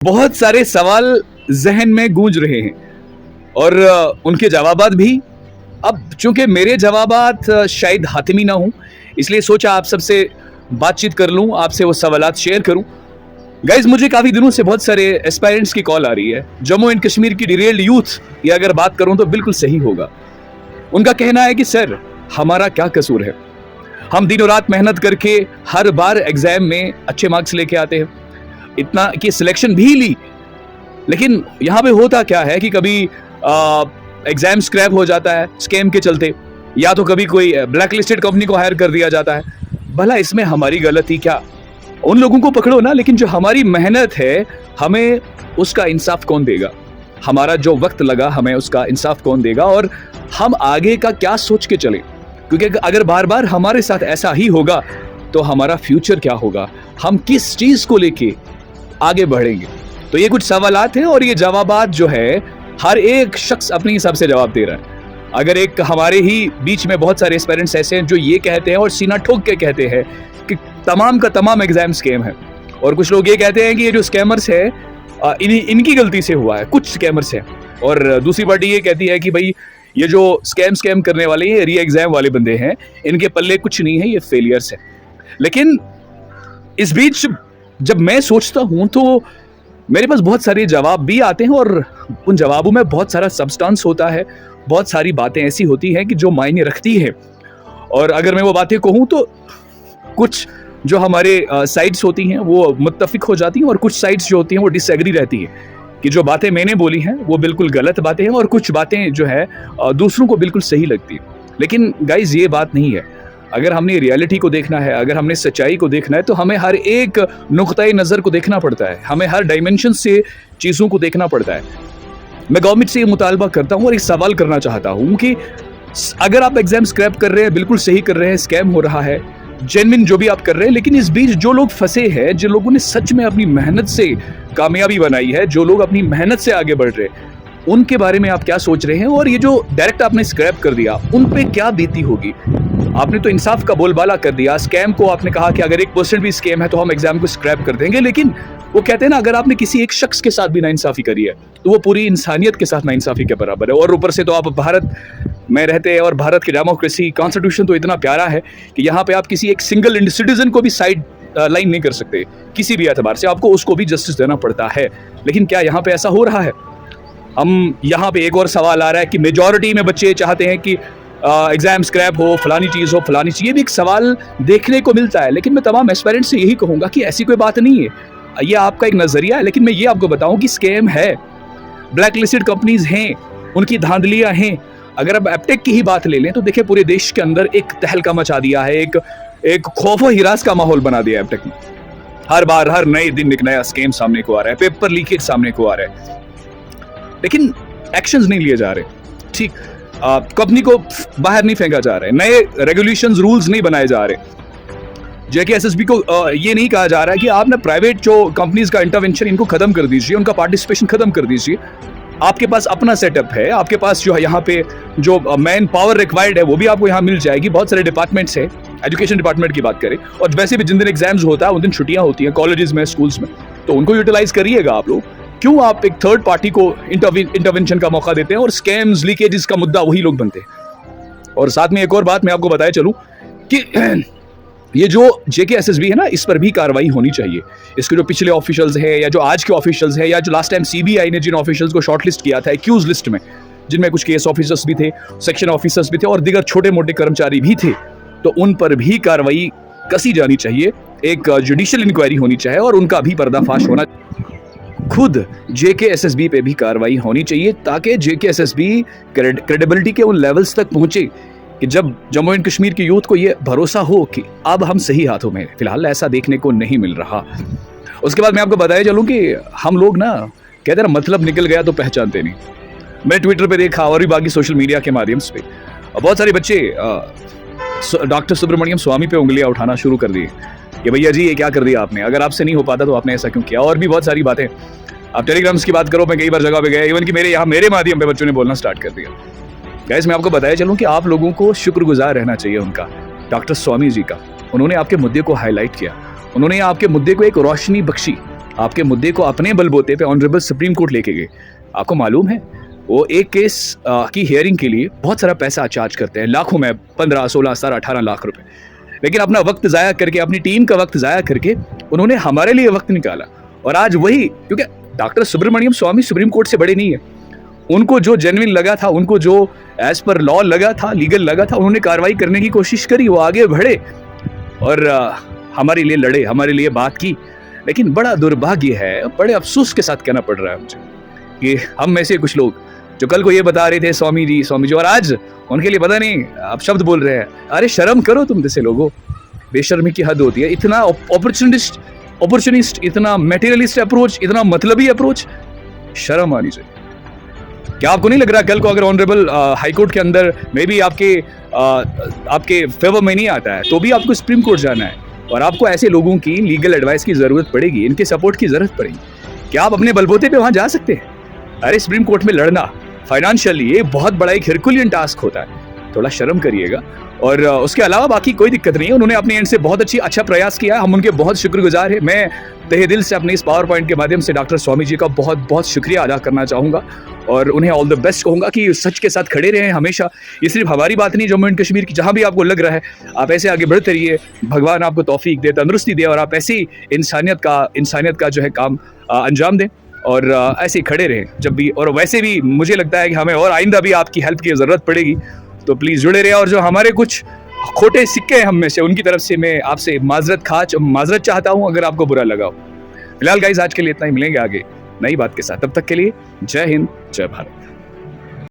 बहुत सारे सवाल जहन में गूंज रहे हैं और उनके जवाबात भी। अब चूंकि मेरे जवाबात शायद हातिमी ना हूं, इसलिए सोचा आप सबसे बातचीत कर लूं, आपसे वो सवालात शेयर करूं। गाइज, मुझे काफ़ी दिनों से बहुत सारे एस्पायरेंट्स की कॉल आ रही है। जम्मू एंड कश्मीर की डिरेल्ड यूथ, ये अगर बात करूं तो बिल्कुल सही होगा। उनका कहना है कि सर, हमारा क्या कसूर है? हम दिनों रात मेहनत करके हर बार एग्जाम में अच्छे मार्क्स लेके आते हैं, इतना कि सिलेक्शन भी ली, लेकिन यहाँ पे होता क्या है कि कभी एग्जाम स्क्रैप हो जाता है स्कैम के चलते, या तो कभी कोई ब्लैक लिस्टेड कंपनी को हायर कर दिया जाता है। भला इसमें हमारी गलती क्या? उन लोगों को पकड़ो ना, लेकिन जो हमारी मेहनत है हमें उसका इंसाफ कौन देगा? हमारा जो वक्त लगा हमें उसका इंसाफ कौन देगा? और हम आगे का क्या सोच के चले? क्योंकि अगर बार बार हमारे साथ ऐसा ही होगा तो हमारा फ्यूचर क्या होगा? हम किस चीज को लेके आगे बढ़ेंगे? तो ये कुछ सवालात हैं और ये जवाबात जो है हर एक शख्स अपने हिसाब से जवाब दे रहा है। अगर एक हमारे ही बीच में बहुत सारे पेरेंट्स ऐसे हैं जो ये कहते हैं और सीना ठोक के कहते हैं कि तमाम का तमाम एग्जाम स्कैम है, और कुछ लोग ये कहते हैं कि ये जो स्कैमर्स है इनकी गलती से हुआ है, कुछ स्कैमर्स हैं। और दूसरी पार्टी ये कहती है कि भाई ये जो स्कैम करने वाले हैं, री एग्जाम वाले बंदे हैं, इनके पल्ले कुछ नहीं है, ये फेलियर्स है। लेकिन इस बीच जब मैं सोचता हूं तो मेरे पास बहुत सारे जवाब भी आते हैं और उन जवाबों में बहुत सारा सब्सटेंस होता है, बहुत सारी बातें ऐसी होती हैं कि जो मायने रखती है। और अगर मैं वो बातें कहूं तो कुछ जो हमारे साइड्स होती हैं वो मुत्तफिक हो जाती हैं, और कुछ साइड्स जो होती हैं वो डिसएग्री रहती हैं कि जो बातें मैंने बोली हैं वो बिल्कुल गलत बातें हैं, और कुछ बातें जो है दूसरों को बिल्कुल सही लगती है। लेकिन गाइज, ये बात नहीं है। अगर हमने रियलिटी को देखना है, अगर हमने सच्चाई को देखना है, तो हमें हर एक नुक्ताए नज़र को देखना पड़ता है, हमें हर डायमेंशन से चीज़ों को देखना पड़ता है। मैं गवर्नमेंट से ये मुतालबा करता हूँ और एक सवाल करना चाहता हूँ कि अगर आप एग्जाम स्क्रैप कर रहे हैं, बिल्कुल सही कर रहे हैं, स्कैम हो रहा है, जेन्युइन जो भी आप कर रहे हैं, लेकिन इस बीच जो लोग फंसे हैं, जो लोगों ने सच में अपनी मेहनत से कामयाबी बनाई है, जो लोग अपनी मेहनत से आगे बढ़ रहे हैं, उनके बारे में आप क्या सोच रहे हैं? और ये जो डायरेक्ट आपने स्क्रैप कर दिया, उन पे क्या बीती होगी? आपने तो इंसाफ का बोलबाला कर दिया। स्कैम को आपने कहा कि अगर 1% भी स्कैम है तो हम एग्जाम को स्क्रैप कर देंगे, लेकिन वो कहते हैं ना, अगर आपने किसी एक शख्स के साथ भी नाइंसाफी करी है तो वो पूरी इंसानियत के साथ नाइंसाफी के बराबर है। और ऊपर से तो आप भारत में रहते हैं और भारत की डेमोक्रेसी, कॉन्स्टिट्यूशन तो इतना प्यारा है कि यहाँ पे आप किसी एक सिंगल सिटीजन को भी साइड लाइन नहीं कर सकते, किसी भी एतबार से आपको उसको भी जस्टिस देना पड़ता है। लेकिन क्या यहाँ पे ऐसा हो रहा है? हम यहाँ पे एक और सवाल आ रहा है कि मेजॉरिटी में बच्चे चाहते हैं कि एग्जाम स्क्रैप हो, फलानी चीज़ हो, फलानी चीज़। ये भी एक सवाल देखने को मिलता है, लेकिन मैं तमाम एस्पायरेंट्स से यही कहूँगा कि ऐसी कोई बात नहीं है। ये आपका एक नज़रिया है, लेकिन मैं ये आपको बताऊँ कि स्कैम है, ब्लैक लिस्टेड कंपनीज हैं, उनकी धांधलियाँ हैं। अगर अब एपटेक की ही बात ले लें तो देखिए, पूरे देश के अंदर एक तहलका मचा दिया है, एक खौफ व हिरास का माहौल बना दिया एपटेक ने। हर बार हर नए दिन एक नया स्कैम सामने को आ रहा है, पेपर लीकेज सामने को आ रहा है, लेकिन एक्शंस नहीं लिए जा रहे। ठीक, कंपनी को बाहर नहीं फेंका जा रहा है, नए रेगुलेशंस, रूल्स नहीं बनाए जा रहे। जेकेएसएसबी को ये नहीं कहा जा रहा है कि आप ना प्राइवेट जो कंपनीज का इंटरवेंशन, इनको खत्म कर दीजिए, उनका पार्टिसिपेशन खत्म कर दीजिए। आपके पास अपना सेटअप है, आपके पास जो है यहाँ पे जो मैन पावर रिक्वायर्ड है वो भी आपको यहाँ मिल जाएगी। बहुत सारे डिपार्टमेंट्स हैं, एजुकेशन डिपार्टमेंट की बात करें, और वैसे भी जिन दिन एग्जाम्स होता है उन दिन छुट्टियाँ होती हैं कॉलेजेस में, स्कूल्स में, तो उनको यूटिलाइज करिएगा आप लोग। क्यों आप एक थर्ड पार्टी को इंटरवेंशन का मौका देते हैं और स्कैम्स, लीकेजेस का मुद्दा वही लोग बनते हैं? और साथ में एक और बात मैं आपको बताया चलूं कि ये जो जेकेएसएसबी है ना, इस पर भी कार्रवाई होनी चाहिए। इसके जो पिछले ऑफिशियल्स हैं, या जो आज के ऑफिशियल्स हैं, या जो लास्ट टाइम सीबीआई ने जिन ऑफिशियल्स को शॉर्टलिस्ट किया था एक्यूज लिस्ट में, जिनमें कुछ केस ऑफिसर्स भी थे, सेक्शन ऑफिसर्स भी थे, और दीगर छोटे मोटे कर्मचारी भी थे, तो उन पर भी कार्रवाई कसी जानी चाहिए। एक जुडिशियल इंक्वायरी होनी चाहिए और उनका भी पर्दाफाश होना। खुद जेकेएसएसबी पे भी कार्रवाई होनी चाहिए, ताकि जेकेएसएसबी क्रेडिबिलिटी के उन लेवल्स तक पहुंचे कि जब जम्मू एंड कश्मीर की यूथ को ये भरोसा हो कि अब हम सही हाथों में। फिलहाल ऐसा देखने को नहीं मिल रहा। उसके बाद मैं आपको बताया चलूं कि हम लोग ना कहते हैं ना, मतलब निकल गया तो पहचानते नहीं। मैंने ट्विटर पे देखा और भी बाकी सोशल मीडिया के माध्यम से बहुत सारे बच्चे डॉक्टर सुब्रमण्यम स्वामी पे उंगलियां उठाना शुरू कर दिए कि भैया जी ये क्या कर दिया आपने, अगर आपसे नहीं हो पाता तो आपने ऐसा क्यों किया, और भी बहुत सारी बातें। आप टेलीग्राम्स की बात करो, मैं कई बार जगह पे गया, इवन कि मेरे यहाँ मेरे माध्यम पे बच्चों ने बोलना स्टार्ट कर दिया। गाइस, मैं आपको बताया चलूं कि आप लोगों को शुक्रगुजार रहना चाहिए उनका, डॉक्टर स्वामी जी का। उन्होंने आपके मुद्दे को हाईलाइट किया, उन्होंने आपके मुद्दे को एक रोशनी बख्शी, आपके मुद्दे को अपने बलबूते पे ऑनरेबल सुप्रीम कोर्ट लेके गए। आपको मालूम है वो एक केस की हियरिंग के लिए बहुत सारा पैसा चार्ज करते हैं, लाखों में, 15, 16, 17, 18 लाख रुपए। लेकिन अपना वक्त ज़ाया करके, अपनी टीम का वक्त ज़ाया करके उन्होंने हमारे लिए वक्त निकाला। और आज वही, क्योंकि डॉक्टर सुब्रमण्यम स्वामी सुप्रीम कोर्ट से बड़े नहीं है, उनको जो जेन्युइन लगा था, उनको जो एज पर लॉ लगा था, लीगल लगा था, उन्होंने कार्रवाई करने की कोशिश करी, वो आगे बढ़े और हमारे लिए लड़े, हमारे लिए बात की। लेकिन बड़ा दुर्भाग्य है, बड़े अफसोस के साथ कहना पड़ रहा है मुझे कि हम में से कुछ लोग जो कल को ये बता रहे थे स्वामी जी, और आज उनके लिए पता नहीं आप शब्द बोल रहे हैं। अरे शर्म करो तुम जैसे लोगों, बेशर्मी की हद होती है। इतना अपॉर्चुनिस्ट, इतना मटेरियलिस्ट अप्रोच, इतना मतलबी अप्रोच, शर्म आनी चाहिए। क्या आपको नहीं लग रहा कल को अगर ऑनरेबल हाई कोर्ट के अंदर मे बी आपके फेवर में नहीं आता है, तो भी आपको सुप्रीम कोर्ट जाना है और आपको ऐसे लोगों की लीगल एडवाइस की जरूरत पड़ेगी, इनके सपोर्ट की जरूरत पड़ेगी। क्या आप अपने बलबूते पे वहां जा सकते हैं? अरे सुप्रीम कोर्ट में लड़ना फाइनेंशियली ये बहुत बड़ा एक हिरकुलियन टास्क होता है, थोड़ा शर्म करिएगा। और उसके अलावा बाकी कोई दिक्कत नहीं है, उन्होंने अपने एंड से बहुत अच्छा प्रयास किया है, हम उनके बहुत शुक्रगुजार हैं। मैं तहे दिल से अपने इस पावर पॉइंट के माध्यम से डॉक्टर स्वामी जी का बहुत बहुत शुक्रिया अदा करना चाहूँगा और उन्हें ऑल द बेस्ट कहूँगा कि सच के साथ खड़े रहें हमेशा। ये सिर्फ हमारी बात नहीं, जम्मू एंड कश्मीर की, जहाँ भी आपको लग रहा है आप ऐसे आगे बढ़ते रहिए, भगवान आपको तौफीक दे, तंदुरुस्ती दे और आप ऐसी इंसानियत का जो है काम अंजाम दें और ऐसे ही खड़े रहें जब भी। और वैसे भी मुझे लगता है कि हमें और आइंदा भी आपकी हेल्प की ज़रूरत पड़ेगी, तो प्लीज़ जुड़े रहे। और जो हमारे कुछ खोटे सिक्के हैं हम में से, उनकी तरफ से मैं आपसे माजरत चाहता हूँ अगर आपको बुरा लगा हो। फिलहाल गाइस आज के लिए इतना ही, मिलेंगे आगे नई बात के साथ, तब तक के लिए जय हिंद, जय भारत।